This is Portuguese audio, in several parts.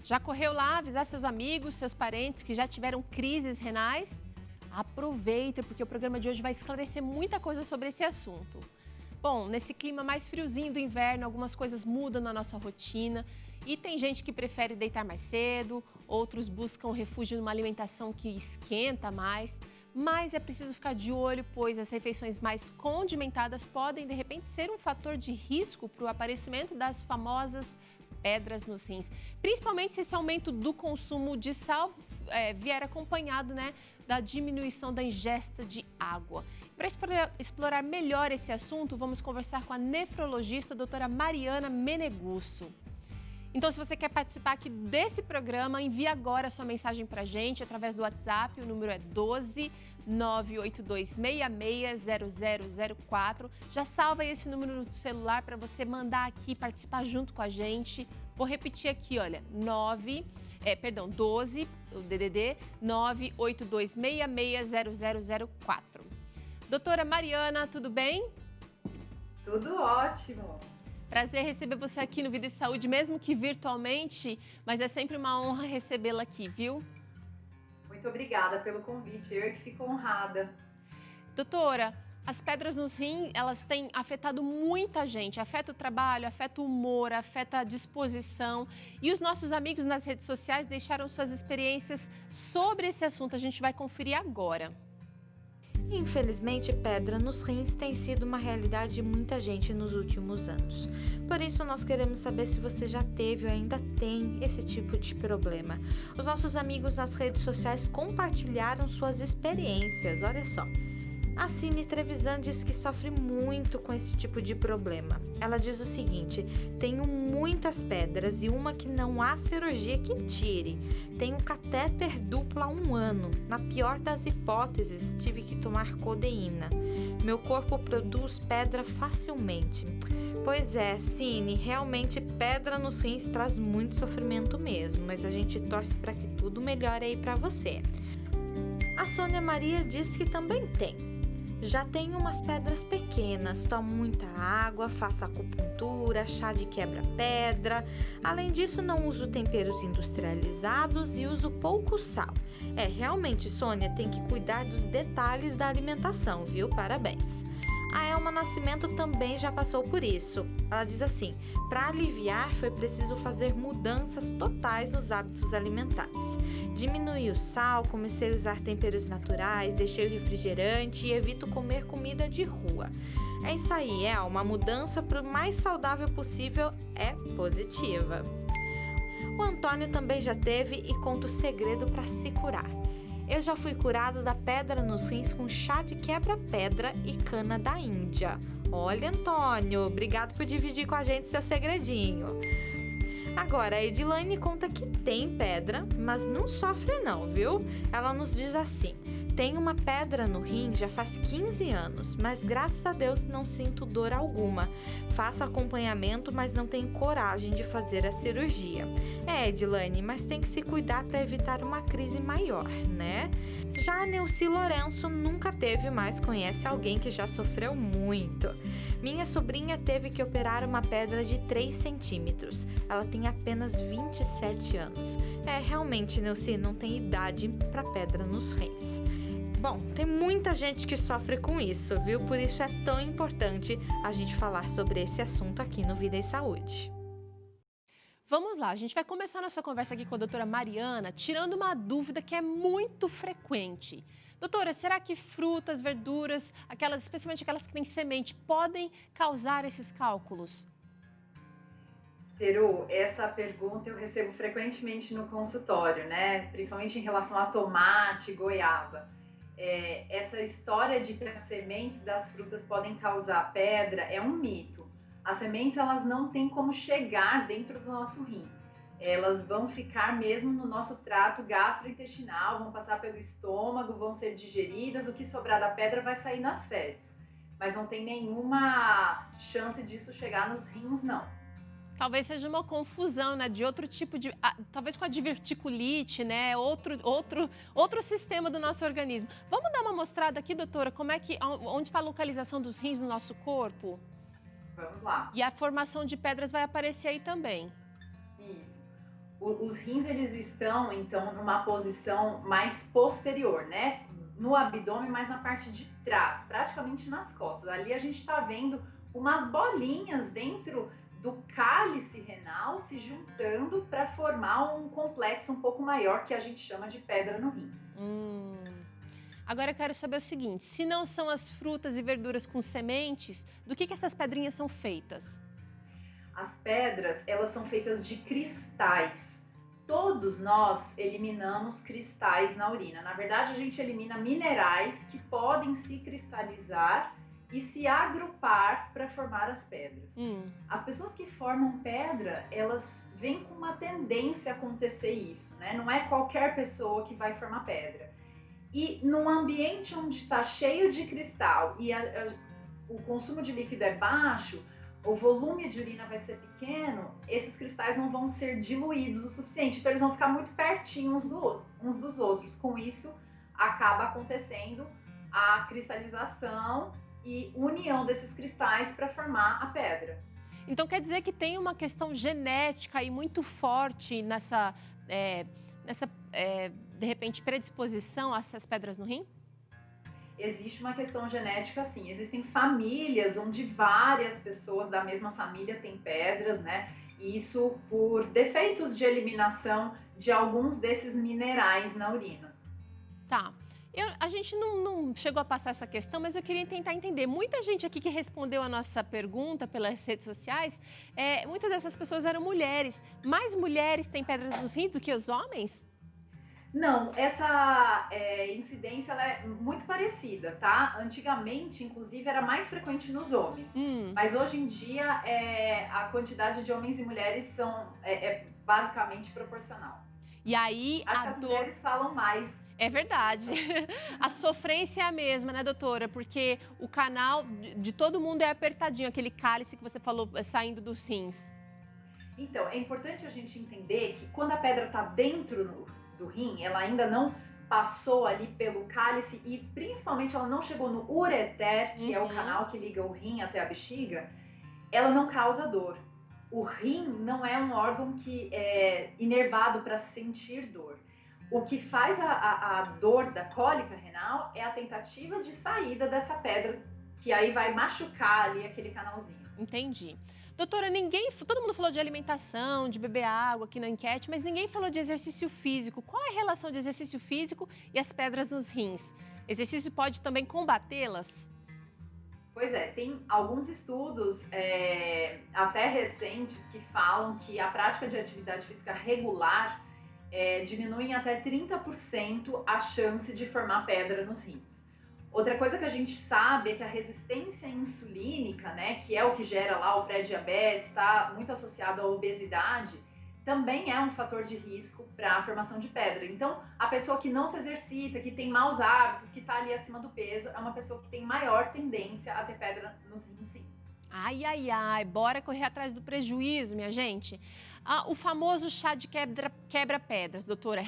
Já correu lá avisar seus amigos, seus parentes que já tiveram crises renais? Aproveita, porque o programa de hoje vai esclarecer muita coisa sobre esse assunto. Bom, nesse clima mais friozinho do inverno, algumas coisas mudam na nossa rotina e tem gente que prefere deitar mais cedo, outros buscam refúgio numa alimentação que esquenta mais, mas é preciso ficar de olho, pois as refeições mais condimentadas podem, de repente, ser um fator de risco para o aparecimento das famosas pedras nos rins, principalmente se esse aumento do consumo de sal vier acompanhado, da diminuição da ingesta de água. Para explorar melhor esse assunto, vamos conversar com a nefrologista a doutora Mariana Menegusso. Então, se você quer participar aqui desse programa, envie agora a sua mensagem para a gente através do WhatsApp, o número é 12 982660004. Já salva aí esse número no celular para você mandar aqui, participar junto com a gente. Vou repetir aqui, olha, 12, o DDD, 982660004. Doutora Mariana, tudo bem? Tudo ótimo. Prazer receber você aqui no Vida e Saúde, mesmo que virtualmente, mas é sempre uma honra recebê-la aqui, viu? Muito obrigada pelo convite, eu que fico honrada. Doutora, as pedras nos rins, elas têm afetado muita gente, afeta o trabalho, afeta o humor, afeta a disposição. E os nossos amigos nas redes sociais deixaram suas experiências sobre esse assunto, a gente vai conferir agora. Infelizmente, pedra nos rins tem sido uma realidade de muita gente nos últimos anos. Por isso, nós queremos saber se você já teve ou ainda tem esse tipo de problema. Os nossos amigos nas redes sociais compartilharam suas experiências, olha só. A Cine Trevisan diz que sofre muito com esse tipo de problema. Ela diz o seguinte: tenho muitas pedras e uma que não há cirurgia que tire. Tenho catéter duplo há 1 ano. Na pior das hipóteses, tive que tomar codeína. Meu corpo produz pedra facilmente. Pois é, Cine, realmente pedra nos rins traz muito sofrimento mesmo, mas a gente torce para que tudo melhore aí para você. A Sônia Maria diz que também tem. Já tenho umas pedras pequenas, tomo muita água, faço acupuntura, chá de quebra-pedra. Além disso, não uso temperos industrializados e uso pouco sal. Realmente, Sônia, tem que cuidar dos detalhes da alimentação, viu? Parabéns. A Elma Nascimento também já passou por isso. Ela diz assim: para aliviar foi preciso fazer mudanças totais nos hábitos alimentares. Diminuí o sal, comecei a usar temperos naturais, deixei o refrigerante e evito comer comida de rua. É isso aí, Elma, a mudança para o mais saudável possível é positiva. O Antônio também já teve e conta o segredo para se curar. Eu já fui curado da pedra nos rins com chá de quebra-pedra e cana da Índia. Olha, Antônio, obrigado por dividir com a gente seu segredinho. Agora, a Edilane conta que tem pedra, mas não sofre não, viu? Ela nos diz assim: tenho uma pedra no rim já faz 15 anos, mas graças a Deus não sinto dor alguma. Faço acompanhamento, mas não tenho coragem de fazer a cirurgia. Edilane, mas tem que se cuidar para evitar uma crise maior, né? Já a Neuci Lourenço nunca teve, mas conhece alguém que já sofreu muito. Minha sobrinha teve que operar uma pedra de 3 centímetros. Ela tem apenas 27 anos. Realmente, Neuci, não tem idade para pedra nos rins. Bom, tem muita gente que sofre com isso, viu? Por isso é tão importante a gente falar sobre esse assunto aqui no Vida e Saúde. Vamos lá, a gente vai começar nossa conversa aqui com a doutora Mariana, tirando uma dúvida que é muito frequente. Doutora, será que frutas, verduras, especialmente aquelas que têm semente, podem causar esses cálculos? Peru, essa pergunta eu recebo frequentemente no consultório, né? Principalmente em relação a tomate, goiaba. Essa história de que as sementes das frutas podem causar pedra é um mito. As sementes, elas não têm como chegar dentro do nosso rim. Elas vão ficar mesmo no nosso trato gastrointestinal, vão passar pelo estômago, vão ser digeridas, o que sobrar da pedra vai sair nas fezes. Mas não tem nenhuma chance disso chegar nos rins, não. Talvez seja uma confusão, né, de outro tipo de... talvez com a diverticulite, né, outro sistema do nosso organismo. Vamos dar uma mostrada aqui, doutora, onde está a localização dos rins no nosso corpo? Vamos lá. E a formação de pedras vai aparecer aí também. Isso. Os rins, eles estão, então, numa posição mais posterior, né? No abdômen, mas na parte de trás, praticamente nas costas. Ali a gente está vendo umas bolinhas dentro do cálice renal se juntando para formar um complexo um pouco maior que a gente chama de pedra no rim. Agora eu quero saber o seguinte, se não são as frutas e verduras com sementes, do que essas pedrinhas são feitas? As pedras, elas são feitas de cristais. Todos nós eliminamos cristais na urina. Na verdade, a gente elimina minerais que podem se cristalizar e se agrupar para formar as pedras. As pessoas que formam pedra, elas vêm com uma tendência a acontecer isso, né? Não é qualquer pessoa que vai formar pedra. E num ambiente onde está cheio de cristal e o consumo de líquido é baixo, o volume de urina vai ser pequeno, esses cristais não vão ser diluídos o suficiente, então eles vão ficar muito pertinho uns dos outros. Com isso, acaba acontecendo a cristalização e união desses cristais para formar a pedra. Então quer dizer que tem uma questão genética aí muito forte nessa de repente, predisposição a essas pedras no rim? Existe uma questão genética, sim. Existem famílias onde várias pessoas da mesma família têm pedras, né? Isso por defeitos de eliminação de alguns desses minerais na urina. Tá. A gente não chegou a passar essa questão, mas eu queria tentar entender. Muita gente aqui que respondeu a nossa pergunta pelas redes sociais, muitas dessas pessoas eram mulheres. Mais mulheres têm pedras nos rins do que os homens? Não, essa incidência ela é muito parecida, tá? Antigamente, inclusive, era mais frequente nos homens. Mas hoje em dia, a quantidade de homens e mulheres é basicamente proporcional. E aí, acho que as mulheres falam mais. É verdade. A sofrência é a mesma, né, doutora? Porque o canal de todo mundo é apertadinho, aquele cálice que você falou saindo dos rins. Então, é importante a gente entender que quando a pedra está dentro do rim, ela ainda não passou ali pelo cálice e principalmente ela não chegou no ureter, que é o canal que liga o rim até a bexiga, ela não causa dor. O rim não é um órgão que é inervado para sentir dor. O que faz a dor da cólica renal é a tentativa de saída dessa pedra, que aí vai machucar ali aquele canalzinho. Entendi. Doutora, todo mundo falou de alimentação, de beber água aqui na enquete, mas ninguém falou de exercício físico. Qual é a relação de exercício físico e as pedras nos rins? Exercício pode também combatê-las? Pois é, tem alguns estudos até recentes que falam que a prática de atividade física regular diminui em até 30% a chance de formar pedra nos rins. Outra coisa que a gente sabe é que a resistência insulínica, né, que é o que gera lá o pré-diabetes, está muito associado à obesidade, também é um fator de risco para a formação de pedra. Então, a pessoa que não se exercita, que tem maus hábitos, que está ali acima do peso, é uma pessoa que tem maior tendência a ter pedra nos rins, sim. Ai, ai, ai, bora correr atrás do prejuízo, minha gente. O famoso chá de quebra-pedras, doutora,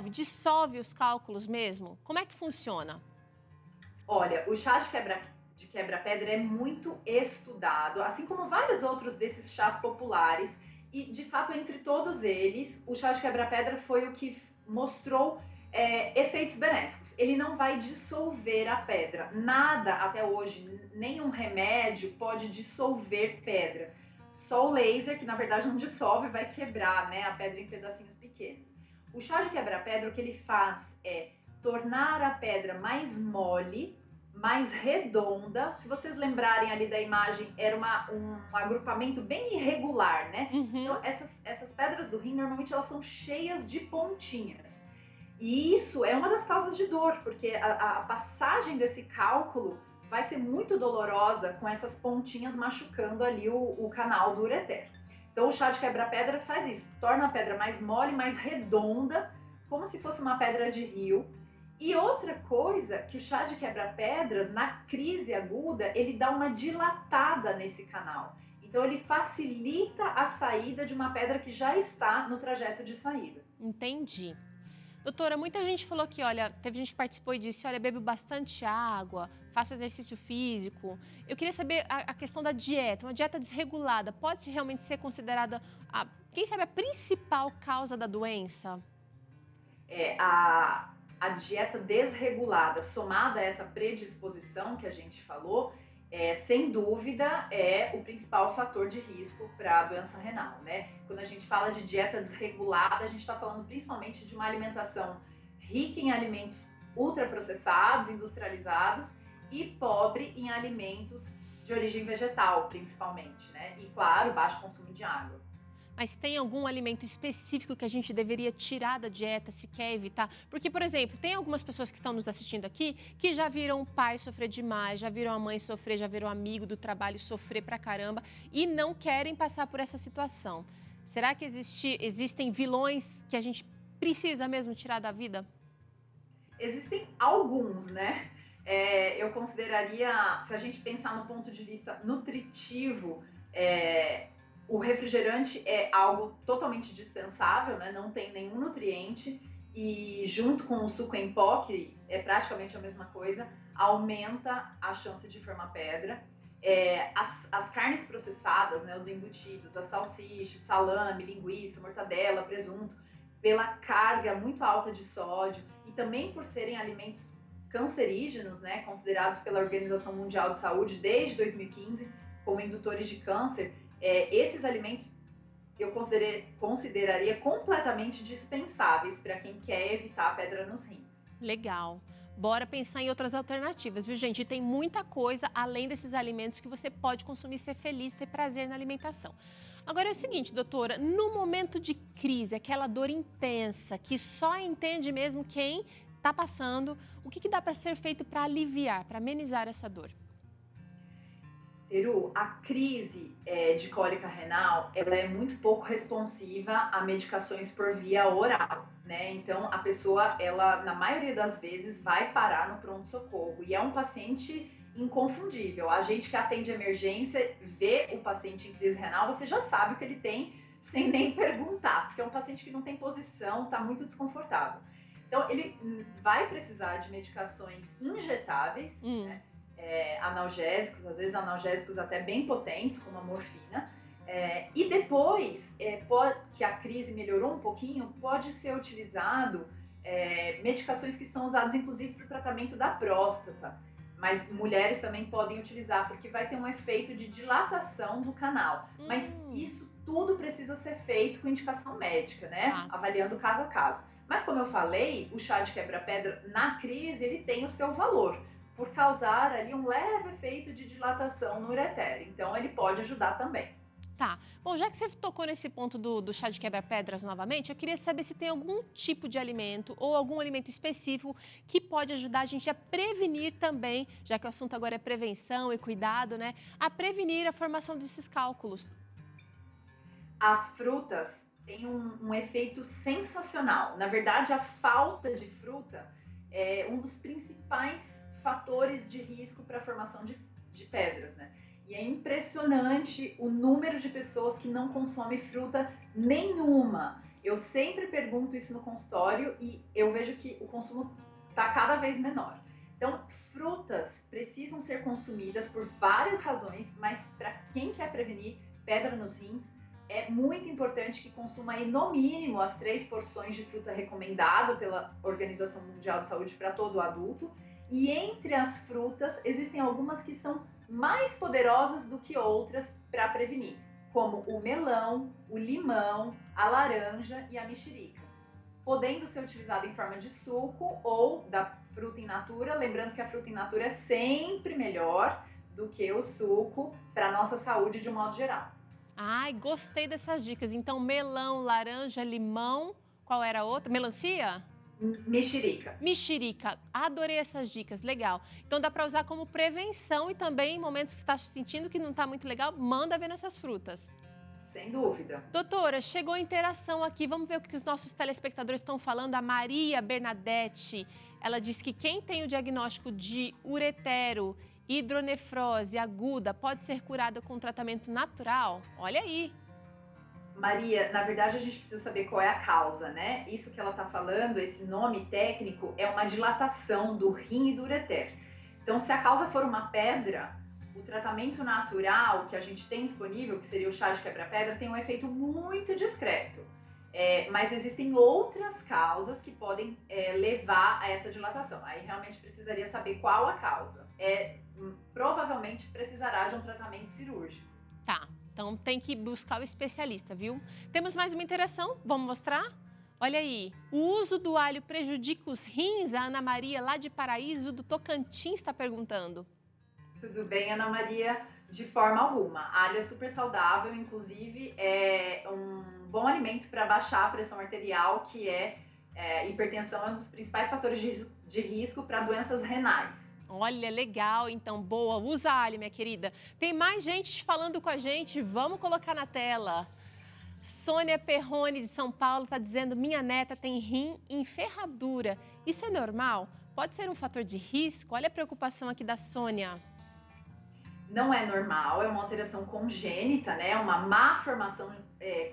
dissolve os cálculos mesmo? Como é que funciona? Olha, o chá de quebra-pedra é muito estudado, assim como vários outros desses chás populares. E, de fato, entre todos eles, o chá de quebra-pedra foi o que mostrou efeitos benéficos. Ele não vai dissolver a pedra. Nada, até hoje, nenhum remédio pode dissolver pedra. Só o laser, que na verdade não dissolve, vai quebrar, né, a pedra em pedacinhos pequenos. O chá de quebra-pedra, o que ele faz é tornar a pedra mais mole, mais redonda. Se vocês lembrarem ali da imagem, era um agrupamento bem irregular, né? Então, essas pedras do rim, normalmente, elas são cheias de pontinhas. E isso é uma das causas de dor, porque a passagem desse cálculo vai ser muito dolorosa com essas pontinhas machucando ali o canal do ureter. Então, o chá de quebra-pedra faz isso, torna a pedra mais mole, mais redonda, como se fosse uma pedra de rio. E outra coisa, que o chá de quebra-pedras, na crise aguda, ele dá uma dilatada nesse canal. Então, ele facilita a saída de uma pedra que já está no trajeto de saída. Entendi. Doutora, muita gente falou que, olha, teve gente que participou e disse, olha, bebo bastante água, faço exercício físico. Eu queria saber a questão da dieta. Uma dieta desregulada pode realmente ser considerada quem sabe a principal causa da doença? A dieta desregulada, somada a essa predisposição que a gente falou, sem dúvida, é o principal fator de risco para a doença renal, né? Quando a gente fala de dieta desregulada, a gente está falando principalmente de uma alimentação rica em alimentos ultraprocessados, industrializados e pobre em alimentos de origem vegetal, principalmente, né? E, claro, baixo consumo de água. Mas tem algum alimento específico que a gente deveria tirar da dieta se quer evitar? Porque, por exemplo, tem algumas pessoas que estão nos assistindo aqui que já viram o pai sofrer demais, já viram a mãe sofrer, já viram o amigo do trabalho sofrer pra caramba e não querem passar por essa situação. Será que existem vilões que a gente precisa mesmo tirar da vida? Existem alguns, né? Eu consideraria, se a gente pensar no ponto de vista nutritivo, o refrigerante é algo totalmente dispensável, né? Não tem nenhum nutriente e junto com o suco em pó, que é praticamente a mesma coisa, aumenta a chance de formar pedra. As carnes processadas, né? Os embutidos, a salsicha, salame, linguiça, mortadela, presunto, pela carga muito alta de sódio e também por serem alimentos cancerígenos, né? Considerados pela Organização Mundial de Saúde desde 2015 como indutores de câncer, esses alimentos eu consideraria completamente dispensáveis para quem quer evitar a pedra nos rins. Legal. Bora pensar em outras alternativas, viu, gente? E tem muita coisa além desses alimentos que você pode consumir, ser feliz, ter prazer na alimentação. Agora é o seguinte, doutora, no momento de crise, aquela dor intensa, que só entende mesmo quem está passando, o que dá para ser feito para aliviar, para amenizar essa dor? Peru, a crise de cólica renal, ela é muito pouco responsiva a medicações por via oral, né? Então, a pessoa, ela, na maioria das vezes, vai parar no pronto-socorro e é um paciente inconfundível. A gente que atende emergência, vê o paciente em crise renal, você já sabe o que ele tem sem nem perguntar, porque é um paciente que não tem posição, está muito desconfortável. Então, ele vai precisar de medicações injetáveis, né? Analgésicos, às vezes analgésicos até bem potentes, como a morfina. E depois, que a crise melhorou um pouquinho, pode ser utilizado medicações que são usadas inclusive para o tratamento da próstata. Mas mulheres também podem utilizar, porque vai ter um efeito de dilatação do canal. Mas isso tudo precisa ser feito com indicação médica, né? Avaliando caso a caso. Mas como eu falei, o chá de quebra-pedra na crise, ele tem o seu valor, por causar ali um leve efeito de dilatação no ureter. Então, ele pode ajudar também. Tá. Bom, já que você tocou nesse ponto do chá de quebra-pedras novamente, eu queria saber se tem algum tipo de alimento ou algum alimento específico que pode ajudar a gente a prevenir também, já que o assunto agora é prevenção e cuidado, né? A prevenir a formação desses cálculos. As frutas têm um efeito sensacional. Na verdade, a falta de fruta é um dos principais fatores de risco para a formação de pedras, né? E é impressionante o número de pessoas que não consomem fruta nenhuma. Eu sempre pergunto isso no consultório e eu vejo que o consumo está cada vez menor. Então, frutas precisam ser consumidas por várias razões, mas para quem quer prevenir pedra nos rins, é muito importante que consuma aí, no mínimo, as 3 porções de fruta recomendado pela Organização Mundial de Saúde para todo adulto. E entre as frutas, existem algumas que são mais poderosas do que outras para prevenir, como o melão, o limão, a laranja e a mexerica, podendo ser utilizado em forma de suco ou da fruta in natura, lembrando que a fruta in natura é sempre melhor do que o suco para a nossa saúde de um modo geral. Ai, gostei dessas dicas. Então, melão, laranja, limão, qual era a outra? Melancia? Mexerica. Mexerica, adorei essas dicas, legal. Então dá para usar como prevenção e também em momentos que você está sentindo que não está muito legal, manda ver nessas frutas. Sem dúvida. Doutora, chegou a interação aqui, vamos ver o que os nossos telespectadores estão falando. A Maria Bernadette, ela diz que quem tem o diagnóstico de uretero, hidronefrose aguda, pode ser curada com tratamento natural? Olha aí. Maria, na verdade a gente precisa saber qual é a causa, né? Isso que ela está falando, esse nome técnico, é uma dilatação do rim e do ureter. Então, se a causa for uma pedra, O tratamento natural que a gente tem disponível, que seria o chá de quebra-pedra, tem um efeito muito discreto. Mas existem outras causas que podem levar a essa dilatação. Aí realmente precisaria saber qual a causa. Provavelmente precisará de um tratamento cirúrgico. Tá, então tem que buscar o especialista, viu? Temos mais uma interação, vamos mostrar? Olha aí, o uso do alho prejudica os rins? A Ana Maria, lá de Paraíso, do Tocantins, está perguntando. Tudo bem, Ana Maria? De forma alguma. Alho é super saudável, inclusive é um bom alimento para baixar a pressão arterial, que hipertensão é um dos principais fatores de risco para doenças renais. Olha, legal, então, boa. Usa alho, minha querida. Tem mais gente falando com a gente, vamos colocar na tela. Sônia Perrone, de São Paulo, está dizendo: minha neta tem rim em ferradura. Isso é normal? Pode ser um fator de risco? Olha a preocupação aqui da Sônia. Não é normal, é uma alteração congênita, né? Uma má formação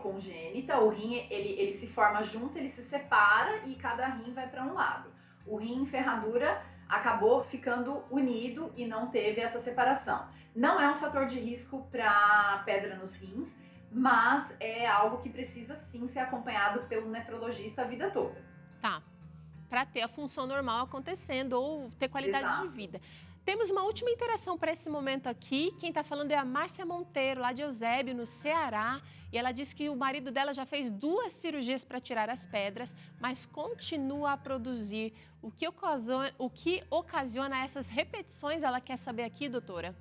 congênita. O rim, ele se forma junto, ele se separa e cada rim vai para um lado. O rim em ferradura acabou ficando unido e não teve essa separação. Não é um fator de risco para pedra nos rins, mas é algo que precisa sim ser acompanhado pelo nefrologista a vida toda. Tá, para ter a função normal acontecendo ou ter qualidade Exato. de vida. Temos uma última interação para esse momento aqui. Quem está falando é a Márcia Monteiro, lá de Eusébio, no Ceará. E ela disse que o marido dela já fez 2 cirurgias para tirar as pedras, mas continua a produzir. O que ocasiona essas repetições? Ela quer saber aqui, doutora.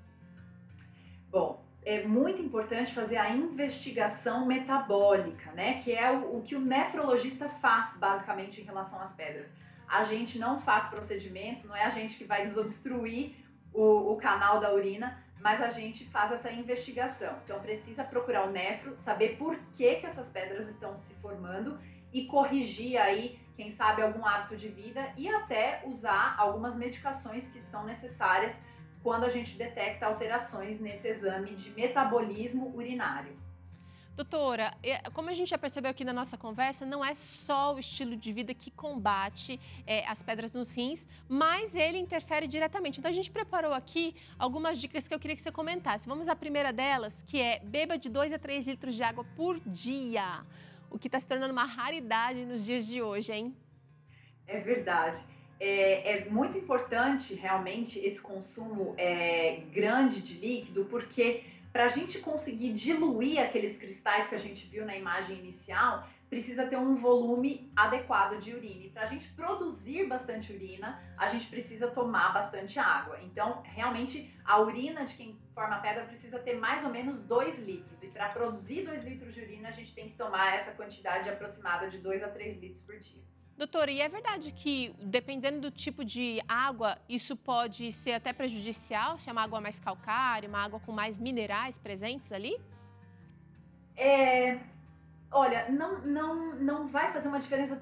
Bom, é muito importante fazer a investigação metabólica, né? Que é o que o nefrologista faz, basicamente, em relação às pedras. A gente não faz procedimentos, não é a gente que vai desobstruir o canal da urina, mas a gente faz essa investigação. Então, precisa procurar o nefro, saber por que essas pedras estão se formando e corrigir aí, quem sabe, algum hábito de vida e até usar algumas medicações que são necessárias quando a gente detecta alterações nesse exame de metabolismo urinário. Doutora, como a gente já percebeu aqui na nossa conversa, não é só o estilo de vida que combate as pedras nos rins, mas ele interfere diretamente. Então, a gente preparou aqui algumas dicas que eu queria que você comentasse. Vamos à primeira delas, que é: beba de 2 a 3 litros de água por dia, o que está se tornando uma raridade nos dias de hoje, hein? É verdade. É muito importante, realmente, esse consumo grande de líquido, porque para a gente conseguir diluir aqueles cristais que a gente viu na imagem inicial, precisa ter um volume adequado de urina. E para a gente produzir bastante urina, a gente precisa tomar bastante água. Então, realmente, a urina de quem forma pedra precisa ter mais ou menos 2 litros. E para produzir 2 litros de urina, a gente tem que tomar essa quantidade aproximada de 2 a 3 litros por dia. Doutora, e é verdade que, dependendo do tipo de água, isso pode ser até prejudicial? Se é uma água mais calcária, uma água com mais minerais presentes ali? Olha, não vai fazer uma diferença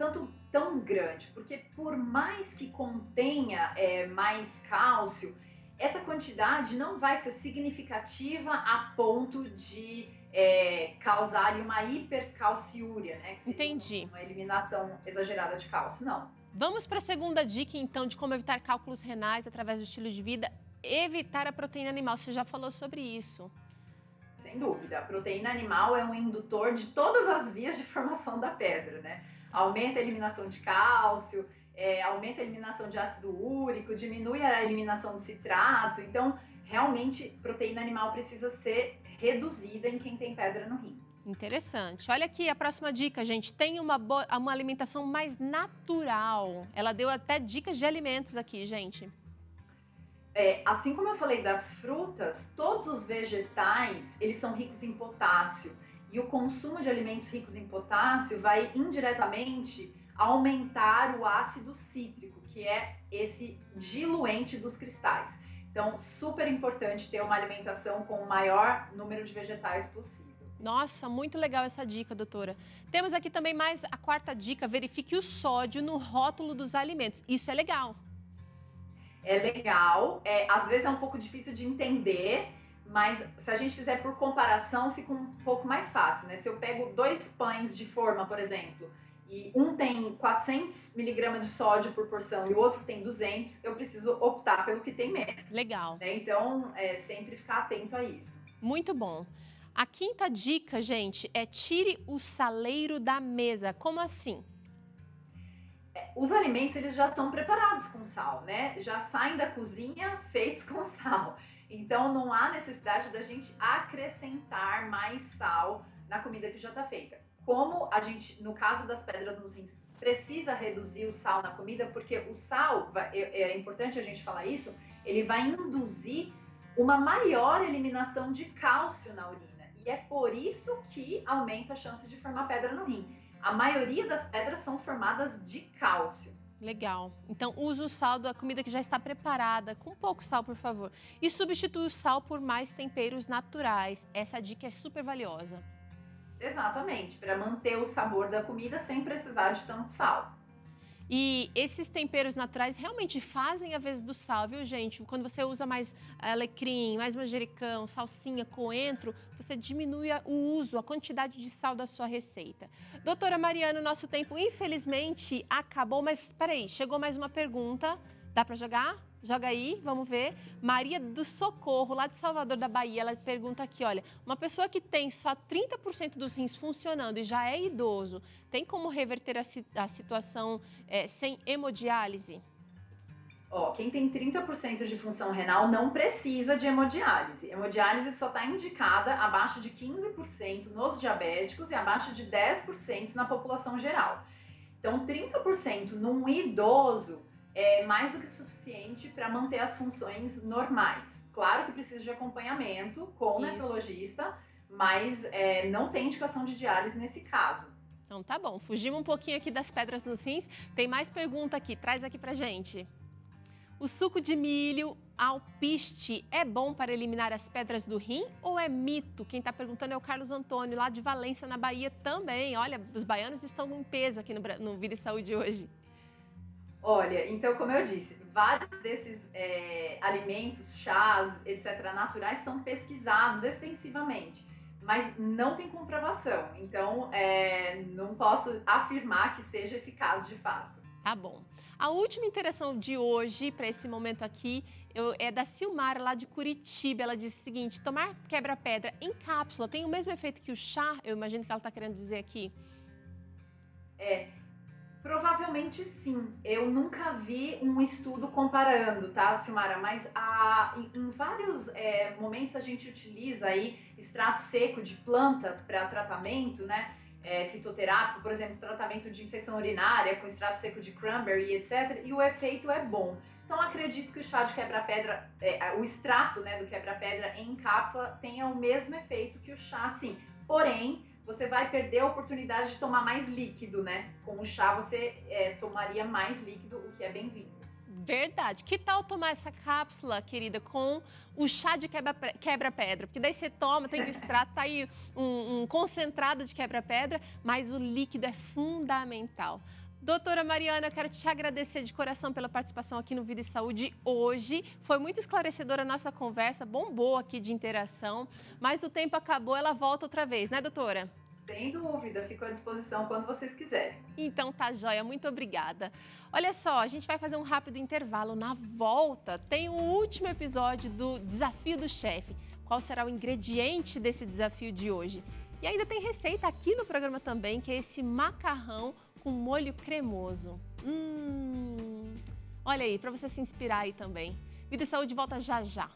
tão grande, porque por mais que contenha mais cálcio, essa quantidade não vai ser significativa a ponto de causar ali uma hipercalciúria, né? Que seria Entendi. uma eliminação exagerada de cálcio, não. Vamos para a segunda dica, então, de como evitar cálculos renais através do estilo de vida. Evitar a proteína animal. Você já falou sobre isso. Sem dúvida, a proteína animal é um indutor de todas as vias de formação da pedra, né? Aumenta a eliminação de cálcio, aumenta a eliminação de ácido úrico, diminui a eliminação de citrato. Então, realmente, proteína animal precisa ser reduzida em quem tem pedra no rim. Interessante. Olha aqui a próxima dica, gente. Tem uma alimentação mais natural. Ela deu até dicas de alimentos aqui, gente. Assim como eu falei das frutas, todos os vegetais, eles são ricos em potássio. E o consumo de alimentos ricos em potássio vai indiretamente aumentar o ácido cítrico, que é esse diluente dos cristais. Então, super importante ter uma alimentação com o maior número de vegetais possível. Nossa, muito legal essa dica, doutora. Temos aqui também mais a quarta dica: verifique o sódio no rótulo dos alimentos. Isso é legal. É legal, às vezes é um pouco difícil de entender, mas se a gente fizer por comparação, fica um pouco mais fácil, né? Se eu pego 2 pães de forma, por exemplo, e um tem 400 miligramas de sódio por porção e o outro tem 200, eu preciso optar pelo que tem menos. Legal. Né? Então, sempre ficar atento a isso. Muito bom. A quinta dica, gente, é tire o saleiro da mesa. Como assim? Os alimentos, eles já são preparados com sal, né? Já saem da cozinha feitos com sal. Então, não há necessidade da gente acrescentar mais sal na comida que já está feita. Como a gente, no caso das pedras nos rins, precisa reduzir o sal na comida, porque o sal, é importante a gente falar isso, ele vai induzir uma maior eliminação de cálcio na urina. E é por isso que aumenta a chance de formar pedra no rim. A maioria das pedras são formadas de cálcio. Legal. Então, use o sal da comida que já está preparada, com pouco sal, por favor. E substitui o sal por mais temperos naturais. Essa dica é super valiosa. Exatamente, para manter o sabor da comida sem precisar de tanto sal. E esses temperos naturais realmente fazem a vez do sal, viu, gente? Quando você usa mais alecrim, mais manjericão, salsinha, coentro, você diminui o uso, a quantidade de sal da sua receita. Doutora Mariana, nosso tempo infelizmente acabou, mas espera aí, chegou mais uma pergunta. Dá para jogar? Joga aí, vamos ver. Maria do Socorro, lá de Salvador da Bahia, ela pergunta aqui, olha, uma pessoa que tem só 30% dos rins funcionando e já é idoso, tem como reverter a situação sem hemodiálise? Quem tem 30% de função renal não precisa de hemodiálise. Hemodiálise só está indicada abaixo de 15% nos diabéticos e abaixo de 10% na população geral. Então, 30% num idoso é mais do que suficiente para manter as funções normais. Claro que precisa de acompanhamento com o nefrologista, mas não tem indicação de diálise nesse caso. Então tá bom, fugimos um pouquinho aqui das pedras nos rins. Tem mais pergunta aqui, traz aqui pra gente. O suco de milho alpiste é bom para eliminar as pedras do rim ou é mito? Quem está perguntando é o Carlos Antônio, lá de Valência, na Bahia também. Olha, os baianos estão em peso aqui no Vida e Saúde hoje. Olha, então, como eu disse, vários desses alimentos, chás, etc., naturais, são pesquisados extensivamente, mas não tem comprovação. Então, não posso afirmar que seja eficaz de fato. Tá bom. A última interação de hoje, para esse momento aqui, é da Silmara, lá de Curitiba. Ela disse o seguinte: tomar quebra-pedra em cápsula tem o mesmo efeito que o chá? Eu imagino que ela está querendo dizer aqui. Provavelmente sim. Eu nunca vi um estudo comparando, tá, Silmara? Mas em vários momentos a gente utiliza aí extrato seco de planta para tratamento, né? Fitoterápico, por exemplo, tratamento de infecção urinária com extrato seco de cranberry, etc. E o efeito é bom. Então, acredito que o chá de quebra-pedra, o extrato, né, do quebra-pedra em cápsula tenha o mesmo efeito que o chá, sim. Porém, você vai perder a oportunidade de tomar mais líquido, né? Com o chá você tomaria mais líquido, o que é bem-vindo. Verdade. Que tal tomar essa cápsula, querida, com o chá de quebra-pedra? Porque daí você toma, tem o extrato, tá aí um concentrado de quebra-pedra, mas o líquido é fundamental. Doutora Mariana, eu quero te agradecer de coração pela participação aqui no Vida e Saúde hoje. Foi muito esclarecedora a nossa conversa, bombou aqui de interação, mas o tempo acabou, ela volta outra vez, né, doutora? Sem dúvida, fico à disposição quando vocês quiserem. Então tá joia, muito obrigada. Olha só, a gente vai fazer um rápido intervalo. Na volta, tem o último episódio do Desafio do Chefe. Qual será o ingrediente desse desafio de hoje? E ainda tem receita aqui no programa também, que é esse macarrão com molho cremoso. Olha aí, para você se inspirar aí também. Vida e Saúde volta já já.